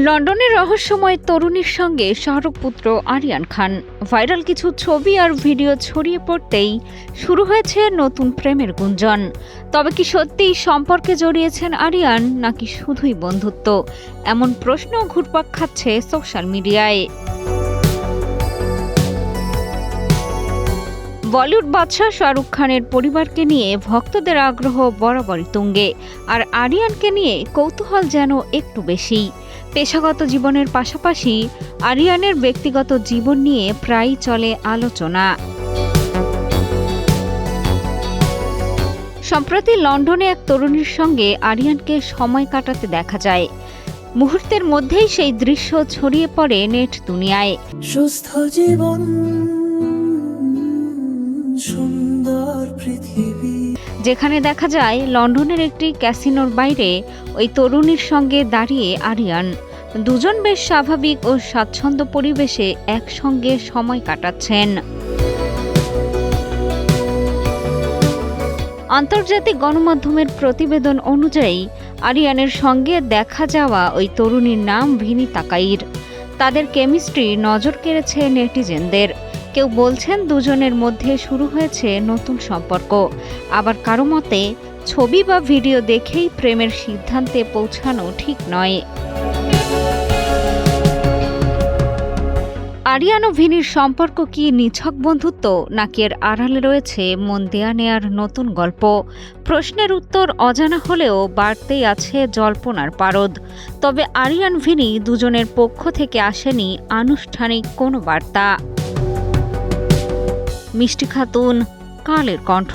লন্ডনের রহস্যময় তরুণীর সঙ্গে শাহরুখ পুত্র আরিয়ান খান। ভাইরাল কিছু ছবি আর ভিডিও ছড়িয়ে পড়তেই শুরু হয়েছে নতুন প্রেমের গুঞ্জন। তবে কি সত্যিই সম্পর্কে জড়িয়েছেন আরিয়ান, নাকি শুধুই বন্ধুত্ব? এমন প্রশ্ন ঘুরপাক খাচ্ছে সোশ্যাল মিডিয়ায়। বলিউড বাদশাহ শাহরুখ খানের পরিবারকে নিয়ে ভক্তদের আগ্রহ বরাবরই তুঙ্গে, আর আরিয়ানকে নিয়ে কৌতূহল যেন একটু বেশি। পেশাগত জীবনের পাশাপাশি আরিয়ানের ব্যক্তিগত জীবন নিয়ে প্রায়ই চলে আলোচনা। সম্প্রতি লন্ডনে এক তরুণীর সঙ্গে আরিয়ানকে সময় কাটাতে দেখা যায়। মুহূর্তের মধ্যেই সেই দৃশ্য ছড়িয়ে পড়ে নেট দুনিয়ায়। সুস্থ জীবন, সুন্দর পৃথিবী, যেখানে দেখা যায় লন্ডনের একটি ক্যাসিনোর বাইরে ওই তরুণীর সঙ্গে দাঁড়িয়ে আরিয়ান। দুজন বেশ স্বাভাবিক ও স্বাচ্ছন্দ্য পরিবেশে একসঙ্গে সময় কাটাচ্ছেন। আন্তর্জাতিক গণমাধ্যমের প্রতিবেদন অনুযায়ী আরিয়ানের সঙ্গে দেখা যাওয়া ওই তরুণীর নাম ভিনিতা কাইর। তাদের কেমিস্ট্রি নজর কেড়েছে নেটিজেনদের। কেউ বলছেন দুজনের মধ্যে শুরু হয়েছে নতুন সম্পর্ক, আবার কারো মতে ছবি বা ভিডিও দেখেই প্রেমের সিদ্ধান্তে পৌঁছানো ঠিক নয়। আরিয়ান ও ভিনির সম্পর্ক কি নিছক বন্ধুত্ব, নাকি এর আড়ালে রয়েছে মন দেয়া নেয়ার নতুন গল্প? প্রশ্নের উত্তর অজানা হলেও বাড়তেই আছে জল্পনার পারদ। তবে আরিয়ান ভিনি দুজনের পক্ষ থেকে আসেনি আনুষ্ঠানিক কোনো বার্তা। মিষ্টি খাতুন, কালের কণ্ঠ।